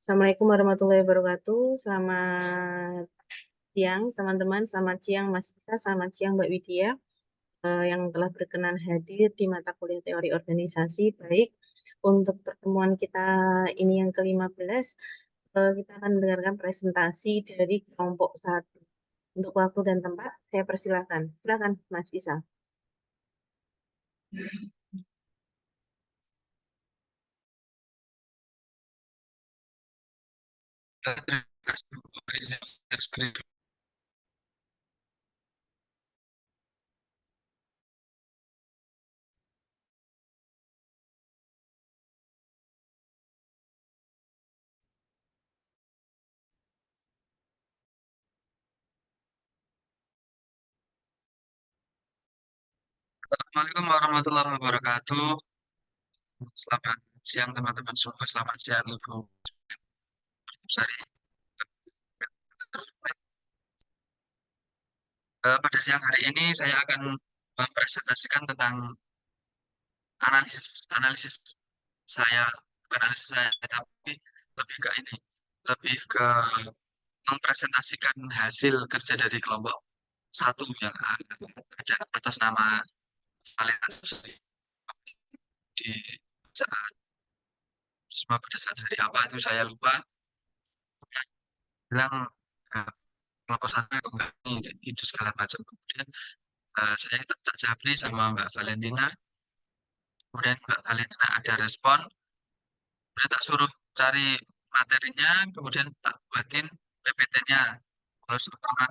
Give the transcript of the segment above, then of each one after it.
Assalamualaikum warahmatullahi wabarakatuh. Selamat siang, teman-teman. Selamat siang, Mas Ika. Selamat siang, Mbak Widya, yang telah berkenan hadir di mata kuliah teori organisasi. Baik, untuk pertemuan kita ini yang ke-15, kita akan mendengarkan presentasi dari kelompok 1. Untuk waktu dan tempat, saya persilahkan. Silakan, Mas Isa. Terima kasih Bu Rizal atas kehadiran. Assalamualaikum warahmatullahi wabarakatuh. Selamat siang teman-teman semua. Selamat siang Ibu Sari. Pada siang hari ini saya akan mempresentasikan tentang analisis analisis saya, bukan analisis saya, tapi lebih ke ini, lebih ke mempresentasikan hasil kerja dari kelompok 1 yang ada atas nama validasi di saat semua pada saat hari apa itu saya lupa. Bilang eh, kelompok satu ini itu segala macam. Kemudian saya tak japri sama Mbak Valentina. Kemudian Mbak Valentina ada respon. Kemudian tak suruh cari materinya. Kemudian tak buatin PPT-nya. Kalau sama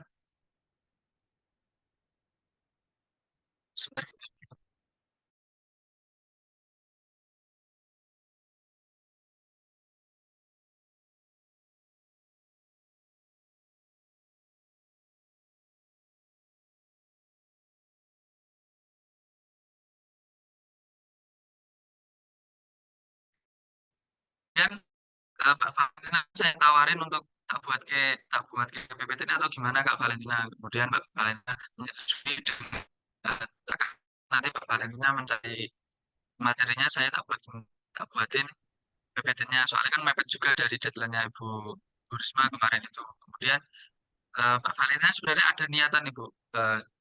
sebenarnya Mbak Valentina saya tawarin untuk tak buat ke PPT-nya atau gimana Kak Valentina. Kemudian Mbak Valentina menyetujui dan nanti Mbak Valentina mencari materinya saya tak buatin PPT-nya soalnya kan mepet juga dari deadline-nya Bu Risma kemarin itu. Kemudian Mbak Valina sebenarnya ada niatan Ibu,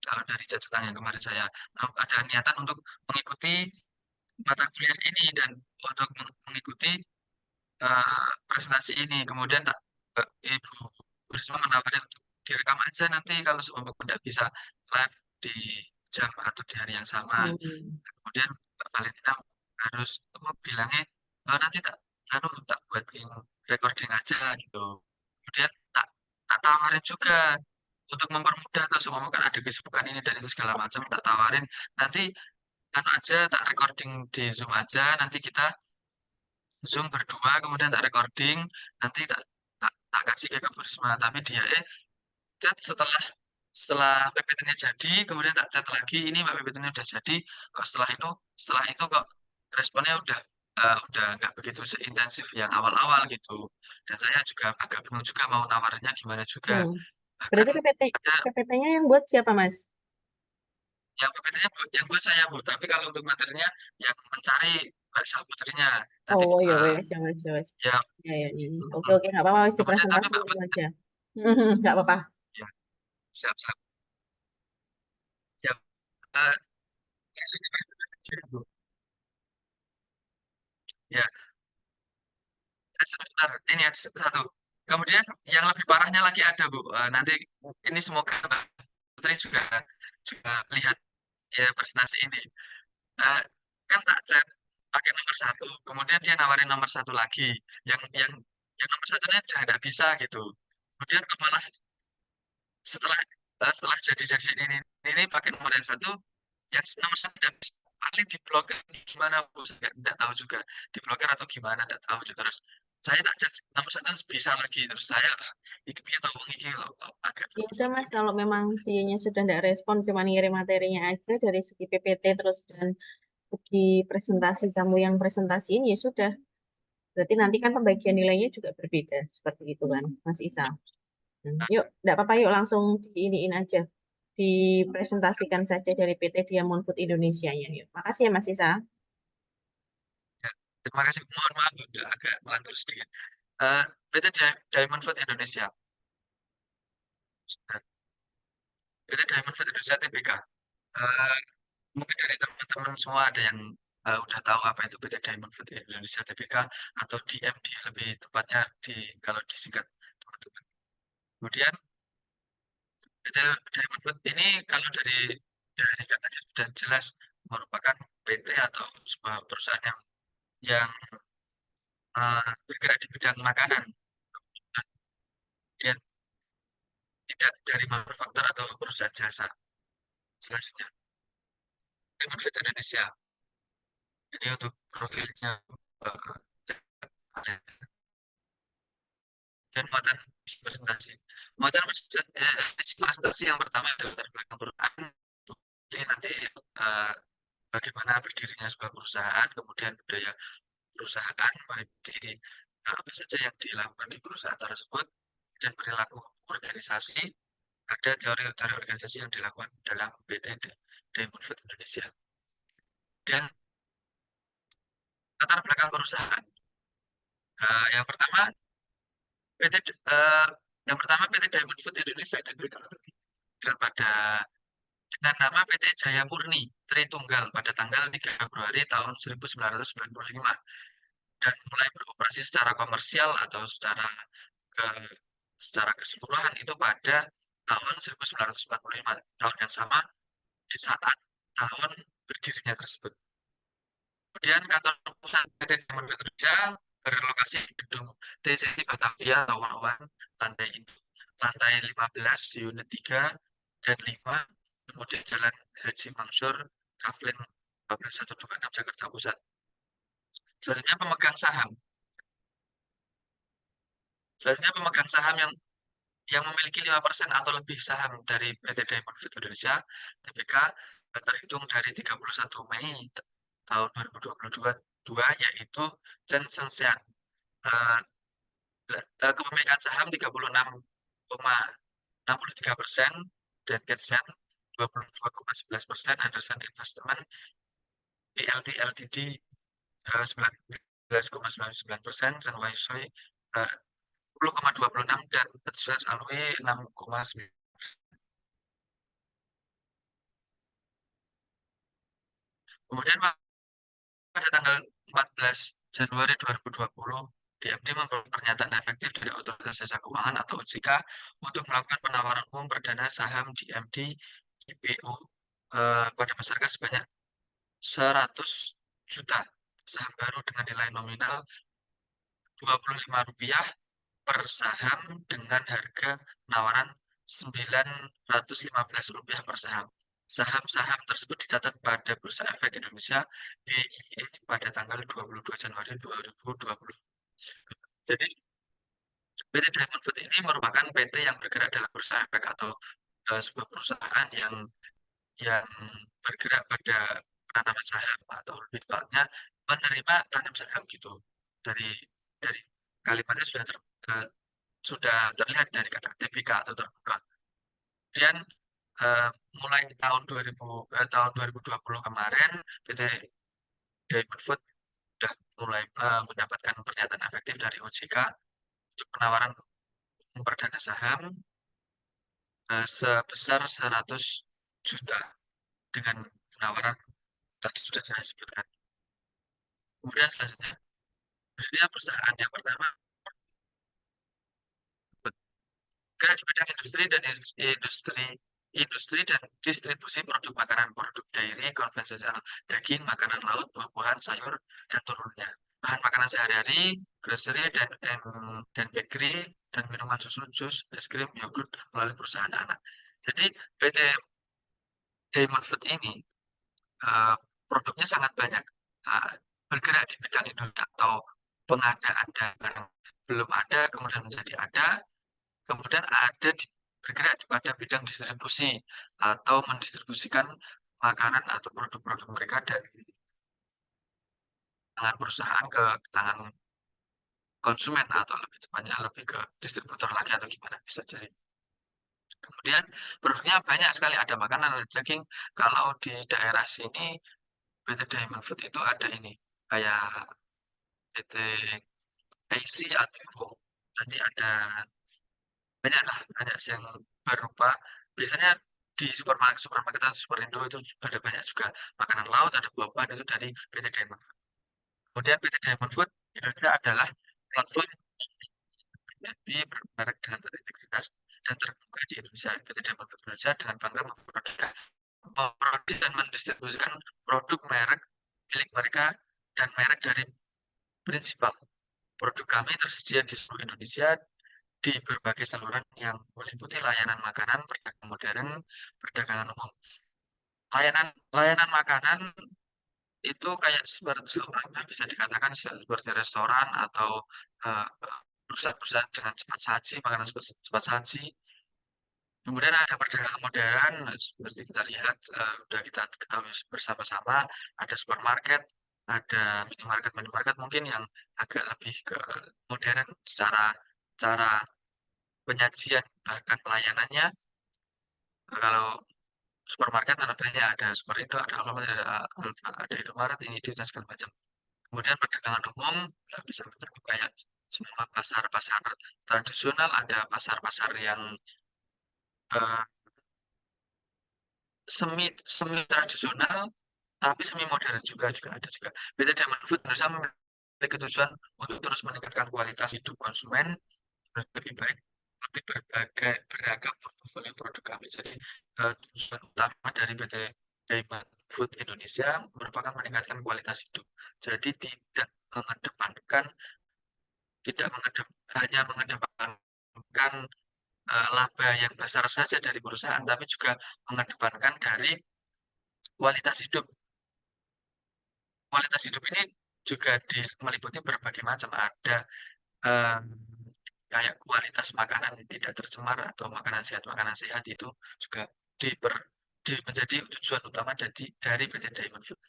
kalau dari catatan yang kemarin saya ada niatan untuk mengikuti mata kuliah ini dan untuk mengikuti presentasi ini. Kemudian Ibu Bu Risma menawarkan untuk direkam aja nanti kalau seumpama tidak bisa live di jam atau di hari yang sama. Kemudian Mbak Valentina harus bilangnya nanti tak buatin recording aja gitu. Kemudian tak tawarin juga untuk mempermudah atau semua kan ada kesibukan ini dan itu segala macam tak tawarin nanti aja tak recording di Zoom aja nanti kita Zoom berdua kemudian tak recording nanti tak kasih ke Kak Risma tapi dia chat setelah PPT-nya jadi, kemudian tak chat lagi, ini Mbak PPT-nya udah jadi, kok setelah itu kok responnya udah nggak begitu seintensif yang awal-awal gitu. Dan saya juga agak bingung juga mau nawarnya gimana juga. Bahkan Berarti ada PPT-nya yang buat siapa, Mas? yang PPT-nya yang buat saya Bu, tapi kalau untuk materinya yang mencari Mbak Saputrinya nanti Oh, ya wes, ya wes, ya wes. ya Ya, ya, ini. Oke, mm, oke, nggak apa-apa, wes kemudian tapi dipresentasi Mbak dulu aja. Nggak apa-apa. ya siap siap siap. Eh, ya, sini, sini, Bu. Ya, sebentar, ini ada satu. Kemudian yang lebih parahnya lagi ada Bu. Nanti ini semoga Mbak Putri juga lihat ya presentasi ini. Eh, kan tak chat pakai nomor 1, kemudian dia nawarin nomor 1 lagi. Yang nomor satunya udah nggak bisa gitu. Kemudian kok malah setelah jadi ini pakai nomor yang satu, yang nomor 1 nggak bisa. Paling diblokir gimana Bu? Saya nggak tahu juga diblokir atau gimana nggak tahu juga terus saya tak chat nomor 1 bisa lagi terus saya iki piye tahu iki loh agak Ya udah, Mas, kalau memang dianya sudah nggak respon, cuma ngirim materinya aja dari segi PPT terus dan segi presentasi kamu yang presentasiin, ya sudah. Berarti nanti kan pembagian nilainya juga berbeda, seperti itu kan, Mas Isa. Yuk, nggak apa-apa, yuk langsung diiniin aja. Dipresentasikan saja dari PT Diamond Food Indonesia-nya. Yuk. Makasih ya, Mas Isa. ya. Terima kasih mohon maaf udah agak melantur sedikit. PT Diamond Food Indonesia. PT Diamond Food Indonesia Tbk. Eh, Mungkin dari teman-teman semua ada yang udah tahu apa itu PT Diamond Food Indonesia Tbk atau DMD lebih tepatnya kalau disingkat teman-teman. Kemudian PT Diamond Food ini kalau dari katanya sudah jelas merupakan PT atau sebuah perusahaan yang bergerak di bidang makanan. Kemudian tidak dari manufaktur atau perusahaan jasa. Selanjutnya, Diamond Food Indonesia. Ini untuk profilnya eh, dan muatan presentasi. Muatan presentasi yang pertama adalah latar belakang perusahaan. Jadi nanti eh, bagaimana berdirinya sebuah perusahaan, kemudian budaya perusahaan, jadi apa saja yang dilakukan di perusahaan tersebut, dan perilaku organisasi, ada teori-teori organisasi yang dilakukan dalam PT Diamond Food Indonesia. Dan latar belakang perusahaan. Yang pertama PT Diamond Food Indonesia dan dengan nama PT Jaya Murni Tritunggal pada tanggal 3 Februari tahun 1995 dan mulai beroperasi secara komersial atau ke, secara keseluruhan itu pada tahun 1945, tahun yang sama di saat tahun berdirinya tersebut. Kemudian kantor pusat PT Diamond Indonesia berlokasi di gedung TCI Batavia Tower 1 lantai 15 unit 3 dan 5, kemudian Jalan Haji Mansur Kaflin 126 Jakarta Pusat. Selanjutnya pemegang saham yang memiliki 5% atau lebih saham dari PT Diamond Food Indonesia Tbk terhitung dari 31 Mei tahun 2022 yaitu Chen Sengxian. Kepemilikan saham 36,63% dan Ketsen 22,11%, Anderson Investment PLT Ltd 19,99%, dan Waisui 10,26 dan Tetswet Alwi 6,9. Kemudian pada tanggal 14 Januari 2020, DMD memperoleh pernyataan efektif dari Otoritas Jasa Keuangan atau OJK untuk melakukan penawaran umum perdana saham DMD IPO pada masyarakat sebanyak 100 juta saham baru dengan nilai nominal Rp25 per saham dengan harga penawaran Rp915 per saham. Saham-saham tersebut dicatat pada Bursa Efek Indonesia BIE pada tanggal 22 Januari 2020. Jadi PT Diamond Food ini merupakan PT yang bergerak dalam bursa efek atau sebuah perusahaan yang bergerak pada penanaman saham atau lebih tepatnya menerima tanam saham gitu. Dari kalimatnya sudah terlihat dari kata TBK atau terbuka. Kemudian mulai tahun 2020 kemarin PT Diamond Food sudah mulai mendapatkan pernyataan efektif dari OJK untuk penawaran perdana saham sebesar 100 juta dengan penawaran tadi sudah saya sebutkan. Kemudian selanjutnya, bersedia perusahaan yang pertama bergerak di bidang industri dan distribusi produk makanan, produk dairy, konvensional, daging, makanan laut, buah-buahan, sayur, dan turunnya. Bahan makanan sehari-hari, grocery, dan bakery, dan minuman susu, jus, es krim, yogurt melalui perusahaan anak. Jadi PT Diamond Food ini produknya sangat banyak. Bergerak di bidang industri atau pengadaan barang belum ada, kemudian menjadi ada, kemudian bergerak pada bidang distribusi atau mendistribusikan makanan atau produk-produk mereka dari tangan perusahaan ke tangan konsumen atau lebih tepatnya lebih ke distributor lagi atau gimana bisa jadi. Kemudian produknya banyak sekali, ada makanan, ada daging. Kalau di daerah sini PT Diamond Food itu ada ini kayak PT IC atau nanti ada banyak lah, banyak yang berupa biasanya di supermarket atau Superindo itu ada banyak juga makanan laut, ada buah-buahan itu dari PT Diamond. Kemudian PT Diamond Food Indonesia adalah platform jadi bermerek dengan berintegritas dan terbuka di Indonesia. PT Diamond Food Indonesia dengan bangga memproduksi dan mendistribusikan produk merek milik mereka dan merek dari prinsipal. Produk kami tersedia di seluruh Indonesia di berbagai saluran yang meliputi layanan makanan, perdagangan modern, perdagangan umum. Layanan layanan makanan itu kayak seperti seumpama bisa dikatakan seperti restoran atau perusahaan-perusahaan dengan cepat saji, makanan cepat saji. Kemudian ada perdagangan modern, seperti kita lihat, sudah kita ketahui bersama-sama, ada supermarket, ada minimarket mungkin yang agak lebih ke modern secara cara penyajian bahkan pelayanannya. Kalau supermarket ada banyak, ada Superindo, ada Alfamart, ada Alfa, ada Indomaret, ini itu dan segala macam. Kemudian perdagangan umum bisa mencakup kayak semua pasar-pasar tradisional, ada pasar-pasar yang eh, semi semi tradisional tapi semi modern juga ada juga. PT Diamond Food Indonesia memiliki tujuan untuk terus meningkatkan kualitas hidup konsumen lebih baik lebih berbagai beragam portofolio produk kami. Jadi tujuan utama dari PT Diamond Food Indonesia merupakan meningkatkan kualitas hidup. Jadi mengedepankan hanya mengedepankan laba yang besar saja dari perusahaan, tapi juga mengedepankan dari kualitas hidup. Kualitas hidup ini juga meliputi berbagai macam. Ada eh, kayak kualitas makanan yang tidak tercemar atau makanan sehat itu juga diper, menjadi tujuan utama dari PT Diamond Food.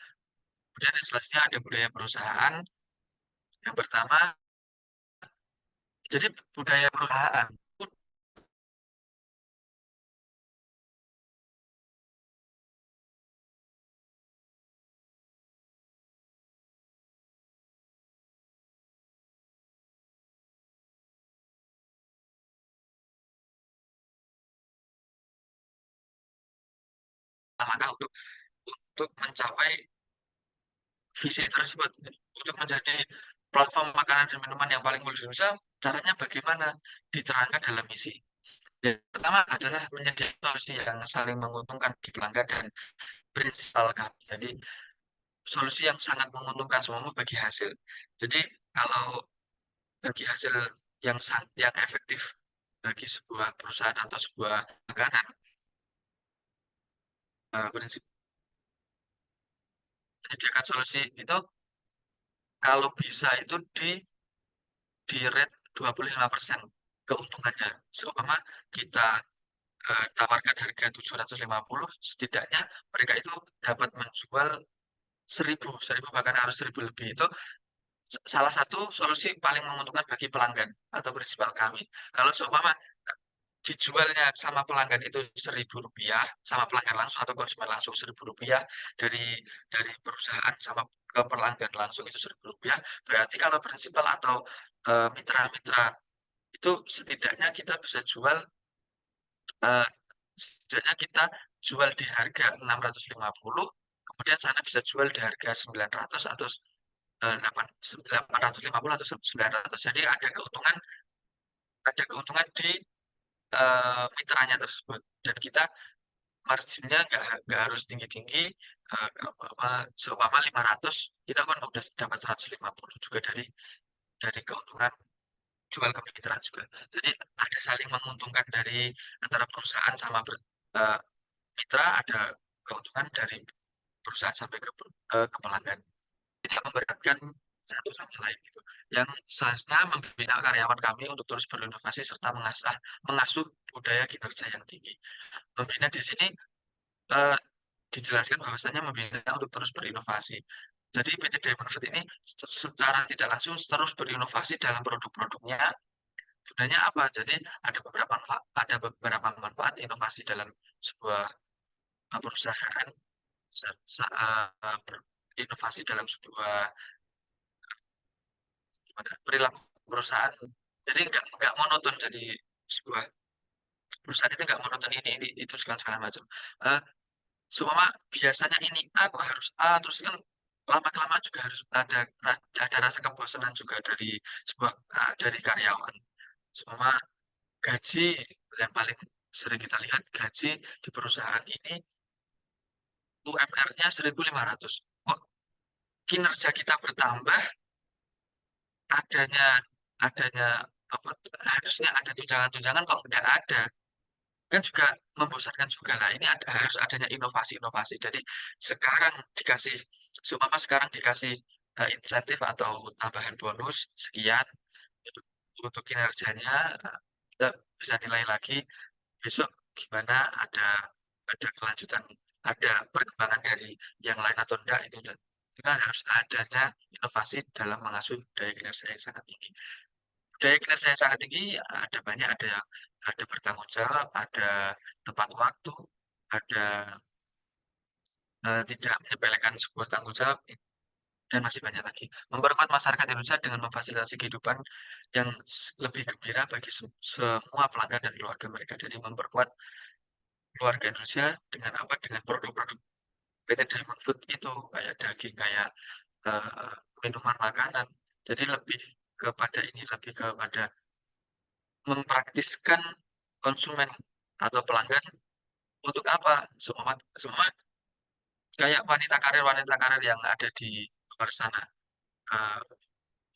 Kemudian yang selanjutnya ada budaya perusahaan. Yang pertama, jadi budaya perusahaan langkah untuk mencapai visi tersebut, untuk menjadi platform makanan dan minuman yang paling unggul di Indonesia. Caranya bagaimana? Diterangkan dalam misi. Yang pertama adalah menyediakan solusi yang saling menguntungkan di pelanggan dan prinsipal kami. Jadi solusi yang sangat menguntungkan semua bagi hasil. Jadi kalau bagi hasil yang efektif bagi sebuah perusahaan atau sebuah makanan, prinsip menyediakan solusi itu kalau bisa itu di rate 25% keuntungannya. Seumpama kita tawarkan harga 750, setidaknya mereka itu dapat menjual 1000 bahkan harus 1000 lebih. Itu salah satu solusi paling menguntungkan bagi pelanggan atau prinsipal kami. Kalau seumpama dijualnya sama pelanggan itu 1000 rupiah, sama pelanggan langsung atau konsumen langsung 1000 rupiah, dari perusahaan sama ke pelanggan langsung itu 1000 rupiah, berarti kalau prinsipal atau mitra-mitra itu setidaknya kita bisa jual eh, setidaknya kita jual di harga 650, kemudian sana bisa jual di harga 900 atau 850 atau 900. Jadi ada keuntungan di mitranya tersebut, dan kita marginnya nggak harus tinggi-tinggi. Seumpama 500 kita kan udah dapat 150 juga dari keuntungan jual ke mitra juga. Jadi ada saling menguntungkan dari antara perusahaan sama eh, mitra, ada keuntungan dari perusahaan sampai ke pelanggan. Tidak memberatkan satu sama lain gitu. Yang selanjutnya membina karyawan kami untuk terus berinovasi serta mengasuh budaya kinerja yang tinggi. Membina di sini eh, dijelaskan bahwasanya membina untuk terus berinovasi. Jadi PT Diamond Food ini secara tidak langsung terus berinovasi dalam produk-produknya. Gunanya apa? Jadi ada beberapa manfaat inovasi dalam sebuah perusahaan, inovasi dalam sebuah perilaku perusahaan. Jadi nggak monoton jadi sebuah perusahaan itu nggak monoton ini itu segala macam. Eh, Seumpama biasanya ini A kok harus A terus kan lama-kelamaan juga harus ada rasa kebosanan juga dari dari karyawan. Seumpama gaji yang paling sering kita lihat gaji di perusahaan ini UMR-nya 1.500. Kok kinerja kita bertambah, adanya adanya apa harusnya ada tunjangan-tunjangan kok nggak ada. Kan juga membosankan juga lah. Ini harus adanya inovasi-inovasi. Jadi sekarang dikasih, seumpama sekarang dikasih insentif atau tambahan bonus sekian untuk, untuk kinerjanya, kita bisa nilai lagi besok gimana ada kelanjutan, ada perkembangan dari yang lain atau enggak itu. Dan itu kan harus adanya inovasi dalam mengasuh daya kinerja yang sangat tinggi. Daya kinerja yang sangat tinggi ada banyak, ada bertanggung jawab, ada tepat waktu, ada tidak menyepelekan sebuah tanggung jawab, dan masih banyak lagi. Memperkuat masyarakat Indonesia dengan memfasilitasi kehidupan yang lebih gembira bagi semua pelanggan dan keluarga mereka. Jadi memperkuat keluarga Indonesia dengan apa? Dengan produk-produk PT Diamond Food itu kayak daging, kayak eh, minuman, makanan. Jadi lebih kepada ini, lebih kepada mempraktiskan konsumen atau pelanggan untuk apa? Semua semua kayak wanita karir yang ada di luar sana, eee,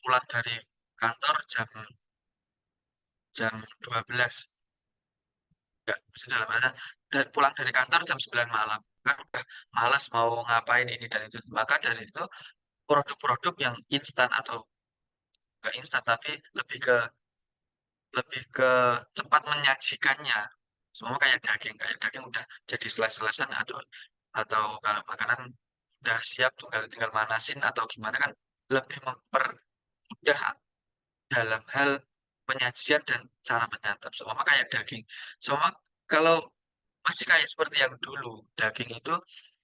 pulang dari kantor jam jam 12, nggak maksudnya dalam artian dan pulang dari kantor jam 9 malam, kan udah malas mau ngapain ini dan itu. Maka dari itu produk-produk yang instan atau nggak instan, tapi lebih ke cepat menyajikannya. Semua kayak daging udah jadi slice-slice-an atau kalau makanan udah siap tinggal tinggal manasin atau gimana kan lebih mempermudah dalam hal penyajian dan cara menyantap. Seumpama kayak daging. Seumpama kalau masih kayak seperti yang dulu, daging itu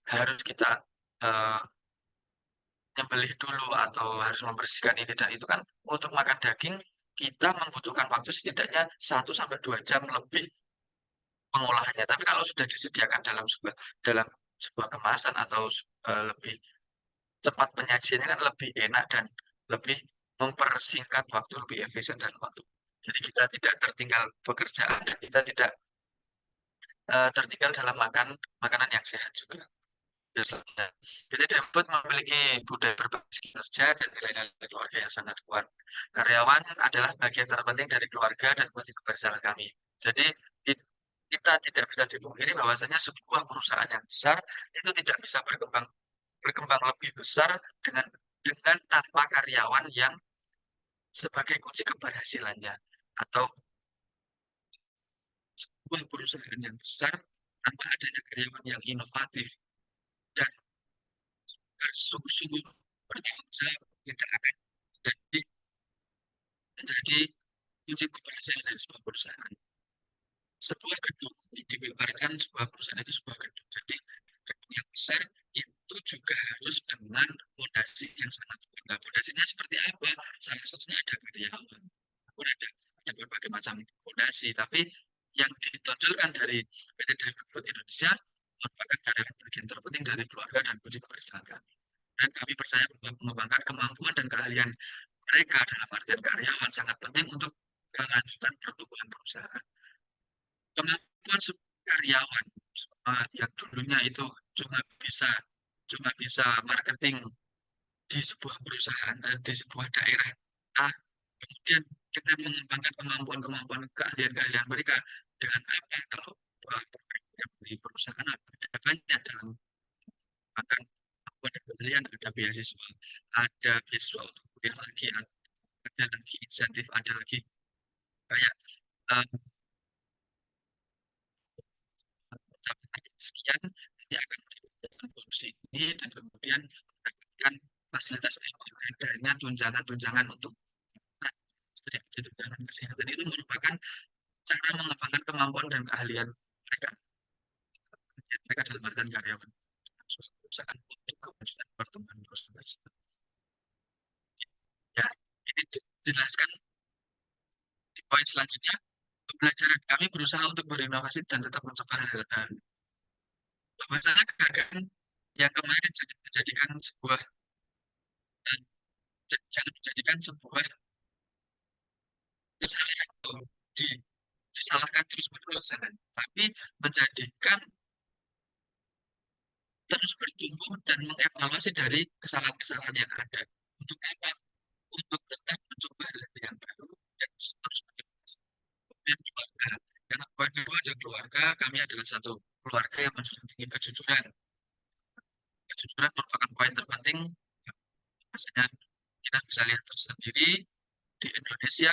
harus kita eh, nyembelih dulu atau harus membersihkan ini dan itu kan untuk makan daging kita membutuhkan waktu setidaknya 1 sampai 2 jam lebih pengolahannya. Tapi kalau sudah disediakan dalam sebuah kemasan atau lebih cepat penyajiannya kan lebih enak dan lebih mempersingkat waktu, lebih efisien dan waktu. Jadi kita tidak tertinggal pekerjaan dan kita tidak tertinggal dalam makan makanan yang sehat juga. Biasanya. PT Dempet memiliki budaya berbagi kinerja dan nilai-nilai keluarga yang sangat kuat. Karyawan adalah bagian terpenting dari keluarga dan kunci keberhasilan kami. Jadi kita tidak bisa dipungkiri bahwasanya sebuah perusahaan yang besar itu tidak bisa berkembang berkembang lebih besar dengan tanpa karyawan yang sebagai kunci keberhasilannya atau sebuah perusahaan yang besar tanpa adanya karyawan yang inovatif dan bersungguh-sungguh bertanggung jawab tidak akan jadi menjadi kunci keberhasilan dari sebuah perusahaan. Sebuah gedung diibaratkan sebuah perusahaan itu sebuah gedung. Jadi gedung yang besar itu juga harus dengan fondasi yang sangat kuat. Nah, fondasinya seperti apa? Salah satunya ada karyawan. Pun ada berbagai macam fondasi, tapi yang ditonjolkan dari PT Diamond Food Indonesia merupakan karyawan bagian terpenting dari keluarga dan kunci keberhasilan kami. Dan kami percaya bahwa mengembangkan kemampuan dan keahlian mereka dalam artian karyawan sangat penting untuk kelanjutan pertumbuhan perusahaan. Kemampuan karyawan yang dulunya itu cuma bisa cuma bisa marketing di sebuah perusahaan, di sebuah daerah A, kemudian dengan mengembangkan kemampuan-kemampuan keahlian-keahlian mereka dengan apa kalau di perusahaan ada banyak dalam akan ada keahlian, ada beasiswa untuk kuliah lagi, ada lagi insentif, ada lagi kayak eh, mencapai sekian nanti akan mendapatkan bonus ini dan kemudian mendapatkan fasilitas apa adanya tunjangan-tunjangan untuk anak istri ada tunjangan kesehatan itu merupakan cara mengembangkan kemampuan dan keahlian mereka mereka dalam artian karyawan suatu perusahaan untuk kemudian pertumbuhan perusahaan. Ya, ini dijelaskan Poin selanjutnya, pembelajaran kami berusaha untuk berinovasi dan tetap mencoba hal-hal baru. Bahwasanya kegagalan yang kemarin jangan menjadikan sebuah jangan menjadikan sebuah kesalahan atau disalahkan terus-menerus, jangan. Tapi menjadikan terus bertumbuh dan mengevaluasi dari kesalahan-kesalahan yang ada. Untuk apa? Untuk tetap mencoba hal yang baru dan terus berinovasi. Dan keluarga. Karena poin kedua adalah keluarga, kami adalah satu keluarga yang menjunjung tinggi kejujuran. Kejujuran merupakan poin terpenting. Maksudnya kita bisa lihat tersendiri di Indonesia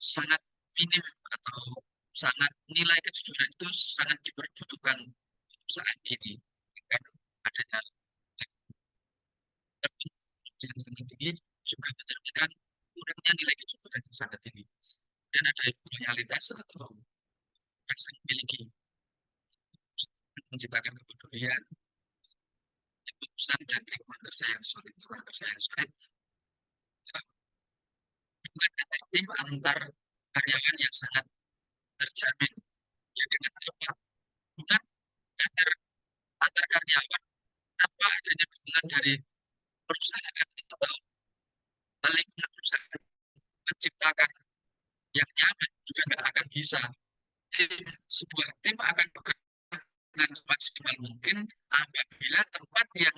sangat minim atau sangat nilai kejujuran itu sangat diperbutuhkan saat ini. Kan adanya yang sangat tinggi juga mencerminkan kurangnya nilai kejujuran yang sangat tinggi. Dan ada loyalitas atau rasa memiliki menciptakan kepedulian, ketulusan dan lingkungan kerja yang solid. Lingkungan kerja yang solid hubungan antar tim antar karyawan yang sangat terjamin. Ya dengan apa? Hubungan antar antar karyawan tanpa adanya dukungan dari perusahaan atau lingkungan perusahaan menciptakan yang nyaman juga nggak akan bisa. Sebuah tim akan bekerja dengan maksimal mungkin apabila tempat yang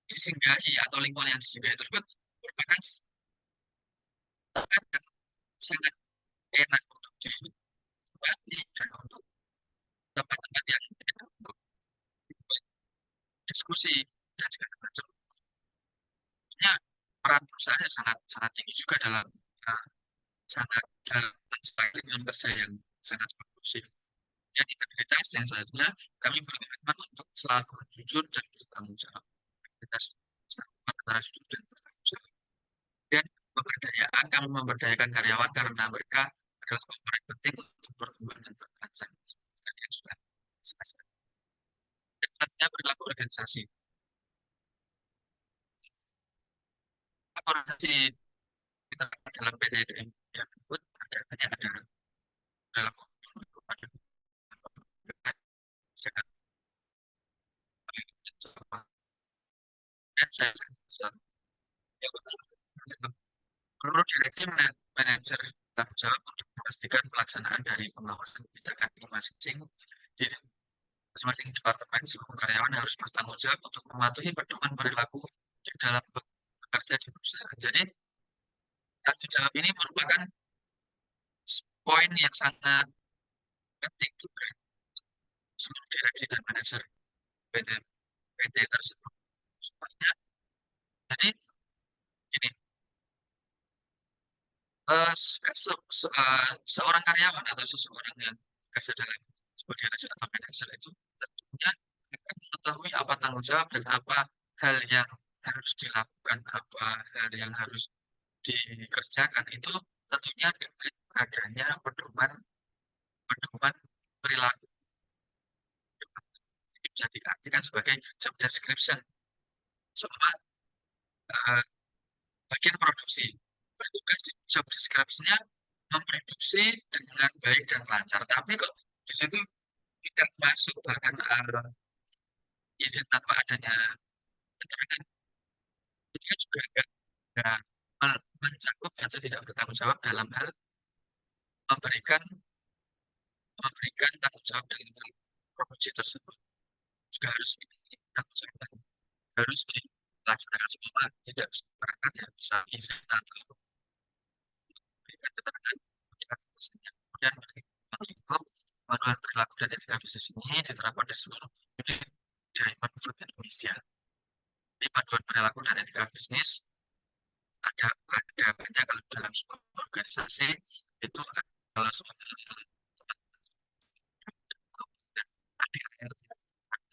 disinggahi atau lingkungan yang disinggahi tersebut merupakan tempat yang sangat enak untuk ditempati dan untuk tempat-tempat yang enak untuk diskusi dan segala macam. Punya peran perusahaan sangat sangat tinggi juga dalam sangat dalam mencapai lingkungan kerja yang sangat kondusif. Dan integritas yang selanjutnya kami berkomitmen untuk selalu jujur dan bertanggung jawab. Integritas antara jujur dan bertanggung jawab. Dan pemberdayaan, kami memberdayakan karyawan karena mereka adalah komponen penting untuk pertumbuhan dan perkembangan yang sudah selesai. Dan selanjutnya perilaku organisasi. Organisasi kita dalam PTDM yang berikut ada perilaku pada dan saya perlu direksi manajer tanggung jawab untuk memastikan pelaksanaan dari pengawasan kebijakan ini masing-masing di masing-masing departemen seluruh karyawan harus bertanggung jawab untuk mematuhi pedoman perilaku di dalam bekerja di perusahaan. Jadi tanggung jawab ini merupakan poin yang sangat penting juga seluruh direksi dan manajer PT tersebut. Supaya, jadi ini seorang karyawan atau seseorang yang bekerja dalam sebagai manajer atau manajer itu tentunya akan mengetahui apa tanggung jawab dan apa hal yang harus dilakukan, apa hal yang harus dikerjakan itu tentunya dengan adanya pedoman pedoman perilaku bisa diartikan sebagai job description. Semua uh, bagian produksi bertugas di job description-nya memproduksi dengan baik dan lancar. Tapi kok di situ tidak masuk bahkan izin tanpa adanya keterangan, itu juga tidak mencakup atau tidak bertanggung jawab dalam hal memberikan memberikan tanggung jawab dalam hal produksi tersebut. Juga harus tanggung jawab harus dilaksanakan semua, tidak bisa berangkat ya bisa izin atau memberikan keterangan. Kemudian mengimbau manual perilaku dan etika bisnis ini diterapkan di seluruh unit dari Manufaktur Indonesia. Di panduan perilaku dan etika bisnis ada banyak kalau dalam sebuah organisasi itu kalau semua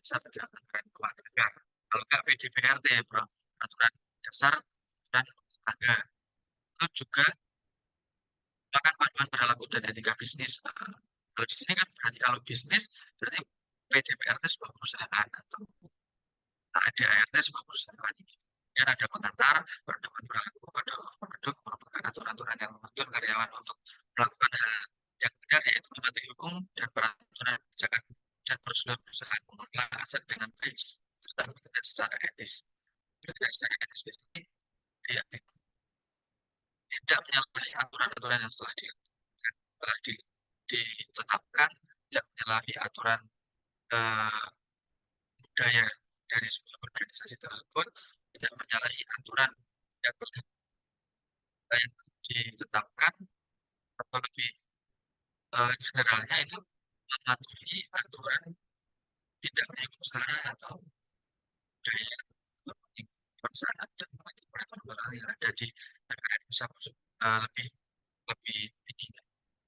satu aturan keluarga. Kalau nggak PDPRT, peraturan dasar dan tangga itu juga akan panduan perilaku dan etika bisnis. Kalau di sini kan berarti kalau bisnis berarti PDPRT sebuah perusahaan atau ADART sebuah perusahaan. Dan ada pengantar pedoman perilaku pada produk merupakan sini dia tidak menyalahi aturan-aturan yang ditetapkan, tidak menyalahi aturan eh, budaya dari sebuah organisasi tersebut, tidak menyalahi aturan yang yang ditetapkan, atau lebih generalnya itu mematuhi aturan tidak menyinggung sara atau budaya atau menyinggung perasaan dan peraturan yang ada di negara Indonesia, lebih lebih tinggi,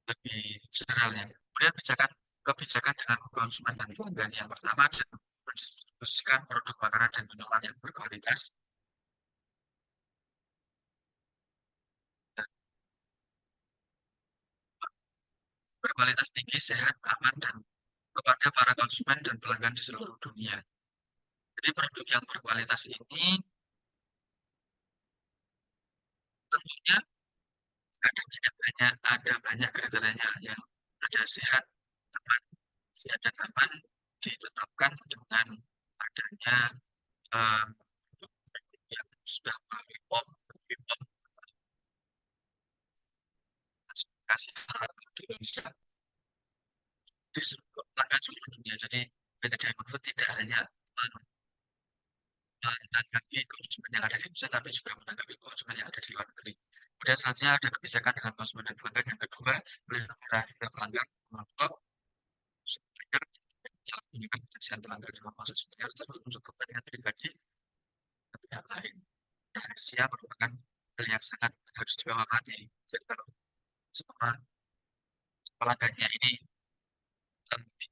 lebih generalnya. Kemudian kebijakan dengan konsumen dan pelanggan yang pertama adalah mendistribusikan produk makanan dan minuman yang berkualitas berkualitas tinggi, sehat, aman, dan kepada para konsumen dan pelanggan di seluruh dunia. Jadi produk yang berkualitas ini tentunya ada banyak kriterianya, yang ada sehat, aman, sehat dan aman ditetapkan dengan adanya eh, yang sudah melalui POM, klasifikasi di Indonesia di seluruh pelanggan seluruh dunia. Jadi PT Diamond Food tidak hanya menanggapi konsumen yang ada di Indonesia, tapi juga menanggapi konsumen yang ada di luar negeri. Kemudian selanjutnya ada kebijakan dengan konsumen dan pelanggan. Yang kedua, melindungi rakyat pelanggan untuk supplier yang menggunakan kebijakan pelanggan dalam maksud supplier tersebut untuk kepentingan pribadi dan pihak lain. Rahasia merupakan hal yang sangat harus dihormati. Jadi kalau semua pelanggannya ini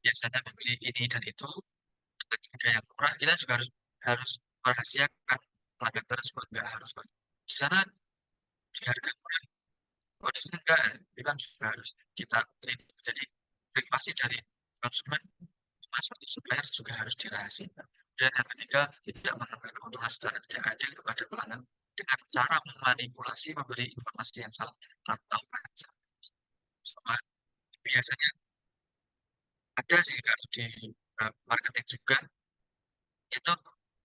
biasanya membeli ini dan itu dengan harga yang murah, kita juga harus harus merahasiakan pelanggan tersebut, nggak harus Pak. Di sana di harga murah, kalau di sini enggak, itu kan juga harus kita lindungi. Jadi privasi dari konsumen, mas atau supplier juga harus dirahasiakan. Dan yang ketiga, tidak mengambil keuntungan secara tidak adil kepada pelanggan dengan cara memanipulasi, memberi informasi yang salah atau merancang. Sama biasanya ada sih kalau di marketing juga itu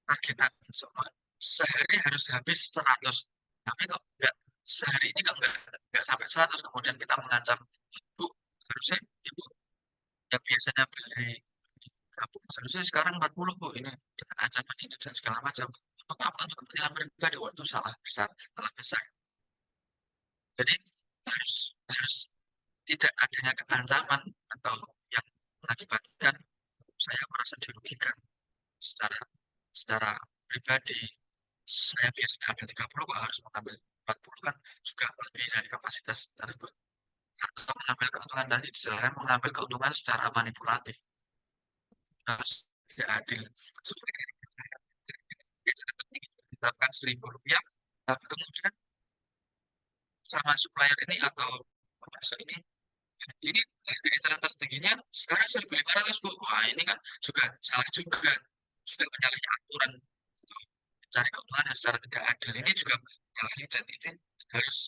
targetan semua sehari harus habis 100, tapi kok enggak, sehari ini kok enggak sampai 100, kemudian kita mengancam ibu, harusnya ibu yang biasanya beli kapur harusnya sekarang 40 Bu, ini dengan ancaman ini dan segala macam. Apakah untuk kepentingan pribadi? Waktu salah besar, salah besar. Jadi harus harus tidak adanya keancaman atau yang mengakibatkan saya merasa dirugikan secara secara pribadi. Saya biasanya ambil 30, kok harus mengambil 40, kan juga lebih dari kapasitas tersebut. Atau mengambil keuntungan tadi, silahkan mengambil keuntungan secara manipulatif. Harus tidak adil. Sebenarnya ditetapkan Rp1.000, tapi kemudian sama supplier ini atau pemasok ini harga eceran tertingginya sekarang 1.500 Bu. Wah ini kan juga salah juga, sudah menyalahi aturan cari keuntungan yang secara tidak adil, ini juga menyalahi, dan ini harus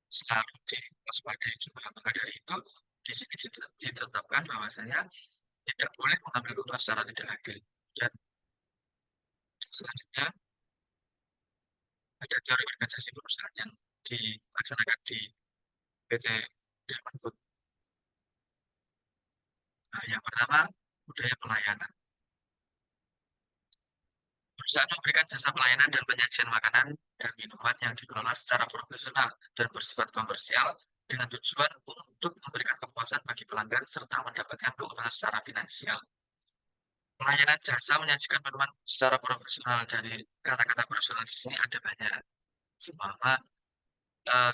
selalu diwaspadai juga. Maka dari itu di sini ditetapkan bahwasanya tidak boleh mengambil keuntungan secara tidak adil. Dan selanjutnya ada teori organisasi perusahaan yang dilaksanakan di PT Diamond Food. Nah, yang pertama, budaya pelayanan. Perusahaan memberikan jasa pelayanan dan penyajian makanan dan minuman yang dikelola secara profesional dan bersifat komersial dengan tujuan untuk memberikan kepuasan bagi pelanggan serta mendapatkan keuntungan secara finansial. Pelayanan jasa menyajikan minuman secara profesional, dari kata-kata profesional di sini ada banyak. Semua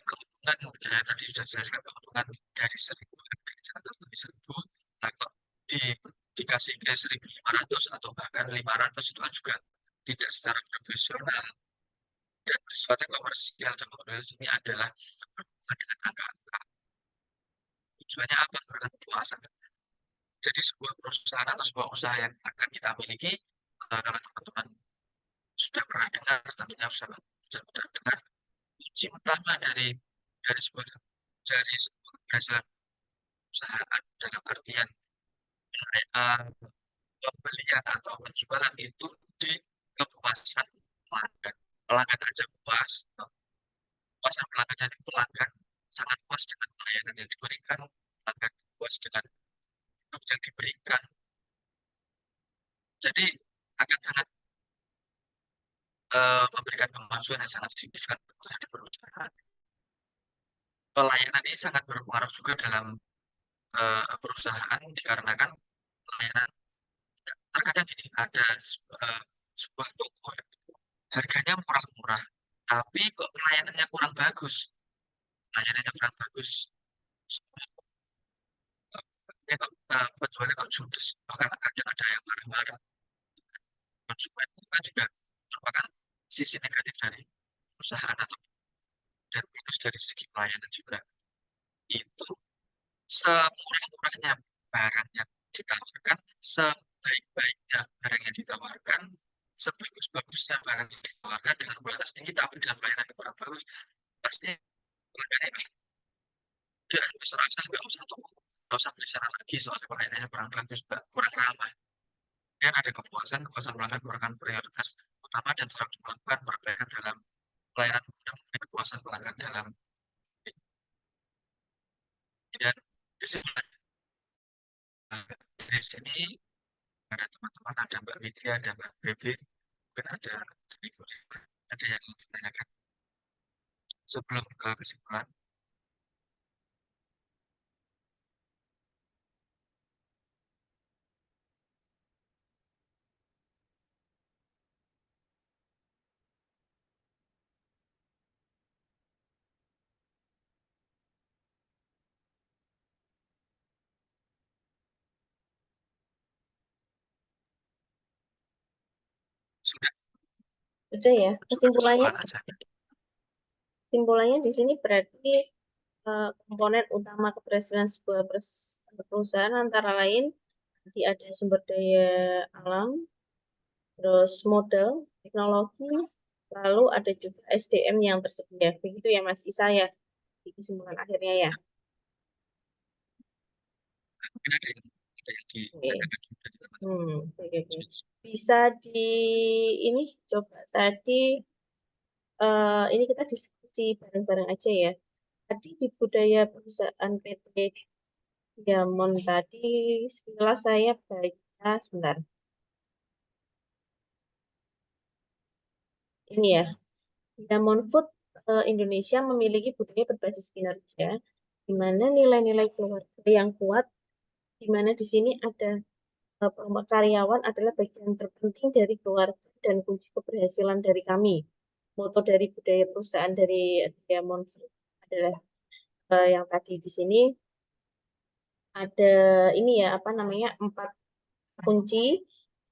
keuntungan tadi sudah dijelaskan, keuntungan dari 1.000, dari 100 lebih 1.000, nah kok di, dikasih ke 1.500 atau bahkan 500, itu kan juga tidak secara profesional dan bersifatnya komersial. Dan model sini adalah berhubungan dengan angka-angka. Tujuannya apa? Memberikan kepuasan. Jadi sebuah perusahaan atau sebuah usaha yang akan kita miliki, kalau teman-teman sudah pernah dengar, tentunya sudah pernah dengar, kunci utama dari sebuah keberhasilan perusahaan dalam artian pembelian atau penjualan itu di kepuasan pelanggan. pelanggan aja puas, kepuasan pelanggan, jadi pelanggan sangat puas dengan pelayanan yang diberikan, pelanggan puas dengan produk yang diberikan, jadi akan sangat memberikan kemajuan yang sangat signifikan di perusahaan. Pelayanan ini sangat berpengaruh juga dalam perusahaan, dikarenakan pelayanan terkadang gini, ada sebuah toko yang harganya murah-murah, tapi kok pelayanannya kurang bagus, ya kok penjualnya kok judes, bahkan kadang ada yang marah-marah. Konsumen itu kan juga merupakan sisi negatif dari perusahaan atau dan minus dari segi pelayanan juga. Itu semurah-murahnya barang yang ditawarkan, sebaik-baiknya barang yang ditawarkan, sebagus-bagusnya barang yang ditawarkan dengan kualitas tinggi, tapi dengan pelayanan yang kurang bagus, pasti pelanggannya udah serasa nggak usah beli sana lagi soalnya pelayanannya kurang bagus, kurang ramah. Dan ada kepuasan pelanggan merupakan prioritas utama dan selalu melakukan perbaikan dalam pelayanan dan kepuasan pelanggan dalam dan kesimpulan dari sini ada teman-teman, ada Mbak Widya, ada Mbak Bebe, mungkin ada ada yang ditanyakan sebelum ke kesimpulan. Sudah ya. kesimpulan aja. Kesimpulannya di sini berarti komponen utama keberhasilan sebuah perusahaan antara lain tadi ada sumber daya alam, terus modal, teknologi, lalu ada juga SDM yang tersedia. Begitu ya Mas Isa ya, di kesimpulan akhirnya ya. Mungkin ada yang ditanyakan juga di teman-teman. Oke. Bisa di ini coba tadi ini kita diskusi bareng-bareng aja ya. Tadi di budaya perusahaan PT Diamond tadi setelah saya baca sebentar. Ini ya, Diamond Food Indonesia memiliki budaya berbasis kinerja, di mana nilai-nilai keluarga yang kuat, di mana di sini ada karyawan adalah bagian terpenting dari keluarga dan kunci keberhasilan dari kami. Moto dari budaya perusahaan dari Diamond Food adalah yang tadi di sini ada ini ya apa namanya 4 kunci,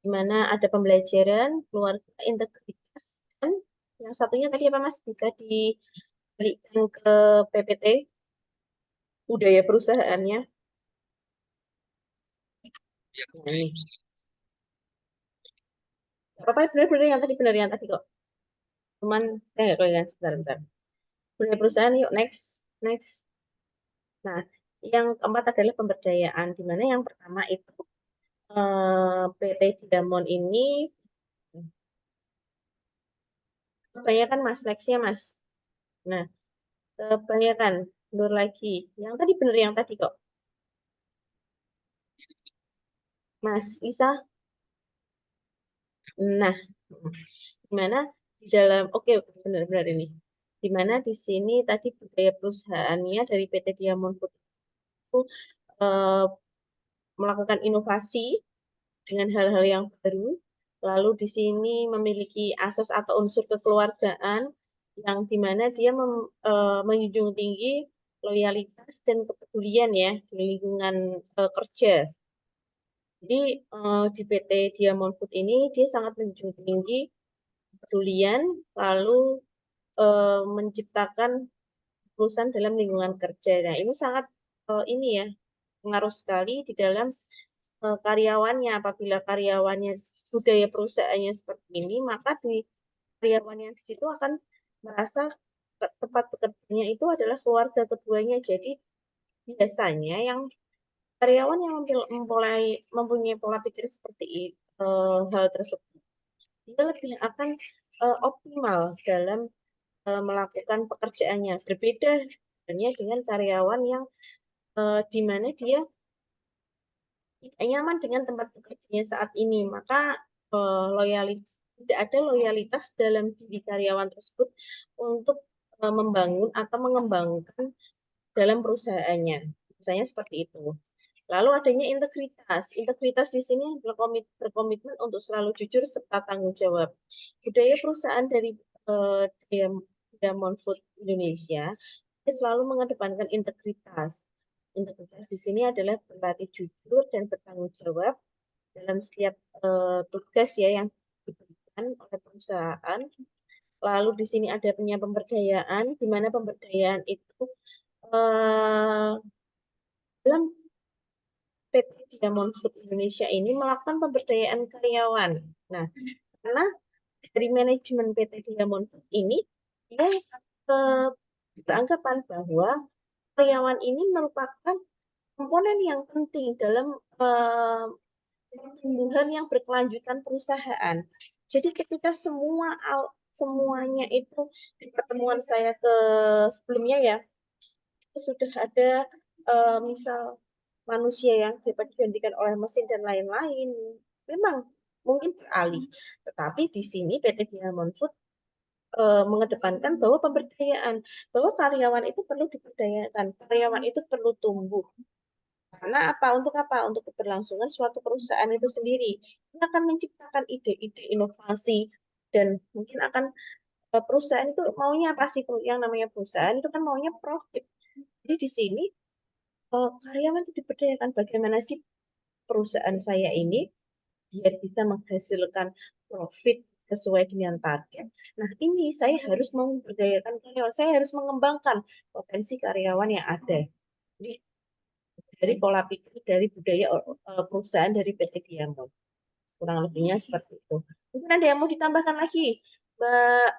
di mana ada pembelajaran, keluarga, integritas, dan yang satunya tadi apa Mas? Bisa dibalikan ke PPT, budaya perusahaannya. Ya, Nah, ini. Apa benar-benar yang tadi benar yang tadi kok. Cuman saya nggak kelihatan sebentar. Budaya perusahaan yuk next. Nah, yang keempat adalah pemberdayaan, di mana yang pertama itu PT Diamond ini kebanyakan Mas nextnya Mas. Nah, kebanyakan mundur lagi. Yang tadi benar yang tadi kok. Mas Isa. Nah, gimana di dalam oke benar-benar ini. Di mana di sini tadi budaya perusahaannya dari PT Diamond Food itu melakukan inovasi dengan hal-hal yang baru. Lalu di sini memiliki asas atau unsur kekeluargaan yang dimana dia menjunjung tinggi loyalitas dan kepedulian ya di lingkungan kerja. Jadi di PT Diamond Food ini dia sangat menjunjung tinggi kepedulian, lalu menciptakan perusahaan dalam lingkungan kerja. Nah ini sangat ini ya pengaruh sekali di dalam karyawannya. Apabila karyawannya budaya perusahaannya seperti ini, maka di karyawannya di situ akan merasa tempat bekerjanya itu adalah keluarga keduanya. Jadi biasanya yang karyawan yang mempunyai pola pikir seperti hal tersebut dia lebih akan optimal dalam melakukan pekerjaannya. Berbeda dengan karyawan yang di mana dia tidak nyaman dengan tempat bekerjanya saat ini, maka tidak ada loyalitas dalam diri karyawan tersebut untuk membangun atau mengembangkan dalam perusahaannya. Misalnya seperti itu. Lalu adanya integritas. Integritas di sini adalah berkomitmen untuk selalu jujur serta tanggung jawab. Budaya perusahaan dari Diamond Food Indonesia selalu mengedepankan integritas. Integritas di sini adalah berlatih jujur dan bertanggung jawab dalam setiap tugas ya yang diberikan oleh perusahaan. Lalu di sini ada pemberdayaan, di mana pemberdayaan itu dalam PT Diamond Food Indonesia ini melakukan pemberdayaan karyawan. Nah, karena dari manajemen PT Diamond Food ini, dia beranggapan bahwa karyawan ini merupakan komponen yang penting dalam pertumbuhan yang berkelanjutan perusahaan. Jadi ketika semuanya itu di pertemuan saya ke sebelumnya ya, itu sudah ada misal manusia yang dapat digantikan oleh mesin dan lain-lain, memang mungkin beralih. Tetapi di sini PT Diamond Food mengedepankan bahwa pemberdayaan, bahwa karyawan itu perlu diberdayakan, karyawan itu perlu tumbuh. Karena apa? Untuk apa? Untuk keberlangsungan suatu perusahaan itu sendiri. Ini akan menciptakan ide-ide inovasi dan mungkin akan perusahaan itu maunya apa sih? Yang namanya perusahaan itu kan maunya profit. Jadi di sini karyawan itu diberdayakan bagaimana sih perusahaan saya ini biar bisa menghasilkan profit sesuai dengan target. Nah, ini saya harus memberdayakan karyawan, saya harus mengembangkan potensi karyawan yang ada. Jadi dari pola pikir, dari budaya perusahaan dari PT Diamond. Kurang lebihnya seperti itu. Mungkin ada yang mau ditambahkan lagi, Mbak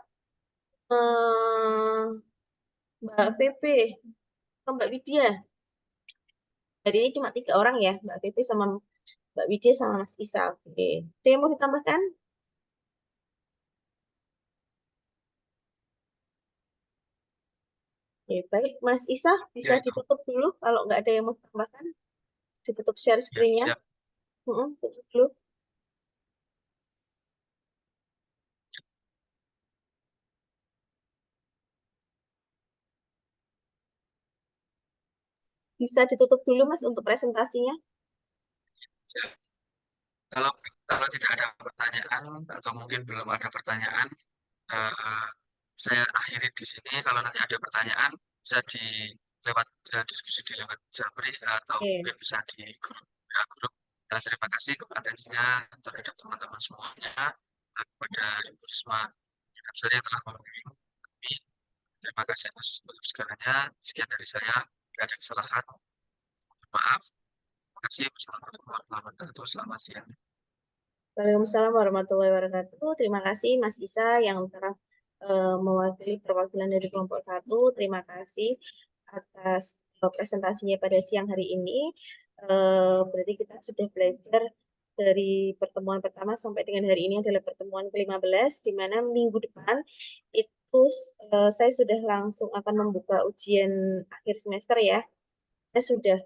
eh, Mbak VP atau Mbak Widya. Hari ini cuma 3 orang ya, Mbak VP sama Mbak Widya sama Mas Isa. Oke. Ada yang mau ditambahkan? Oke, baik. Mas Isa, bisa Ya itu. ditutup dulu kalau nggak ada yang mau ditambahkan. Ditutup share Ya, screen-nya. siap. Tutup dulu. Bisa ditutup dulu, Mas, untuk presentasinya. Siap. Kalau kalau tidak ada pertanyaan atau mungkin belum ada pertanyaan, eh, saya akhiri di sini. Kalau nanti ada pertanyaan bisa di lewat diskusi di lewat Japri atau Oke. mungkin bisa di grup ya, grup. Terima kasih atensinya terhadap teman-teman semuanya, kepada Ibu Risma yang telah membimbing kami. Terima kasih atas segalanya. Sekian dari saya. Tidak ada kesalahan. Maaf. Terima kasih. Wassalamualaikum warahmatullahi wabarakatuh. Selamat siang. Waalaikumsalam warahmatullahi wabarakatuh. Terima kasih Mas Isa yang telah mewakili perwakilan dari kelompok 1. Terima kasih atas presentasinya pada siang hari ini. Berarti kita sudah belajar dari pertemuan pertama sampai dengan hari ini adalah pertemuan ke-15, di mana minggu depan itu saya sudah langsung akan membuka ujian akhir semester ya. Saya sudah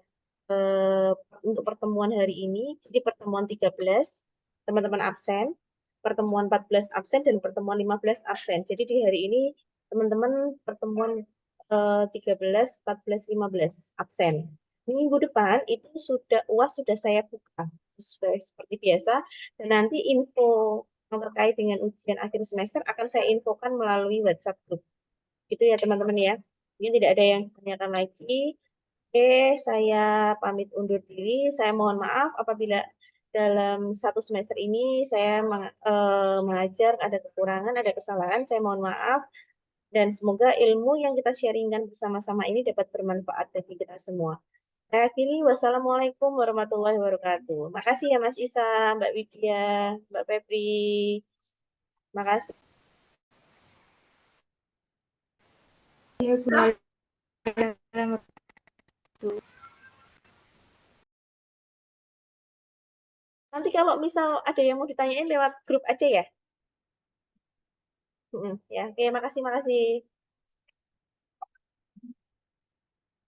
eh, untuk pertemuan hari ini, jadi pertemuan 13, teman-teman absen, pertemuan 14 absen, dan pertemuan 15 absen. Jadi di hari ini, teman-teman pertemuan 13, 14, 15 absen. Minggu depan itu sudah UAS sudah saya buka sesuai seperti biasa, dan nanti info yang terkait dengan ujian akhir semester akan saya infokan melalui WhatsApp group. Itu ya teman-teman ya. Mungkin tidak ada yang ditanyakan lagi. Oke, saya pamit undur diri. Saya mohon maaf apabila dalam 1 semester ini saya mengajar ada kekurangan, ada kesalahan. Saya mohon maaf dan semoga ilmu yang kita sharingkan bersama-sama ini dapat bermanfaat bagi kita semua. Saya akhiri, wassalamualaikum warahmatullahi wabarakatuh. Makasih ya Mas Isa, Mbak Widya, Mbak Febri. Makasih. Nanti kalau misal ada yang mau ditanyain lewat grup aja ya. Ya, oke, makasih makasih.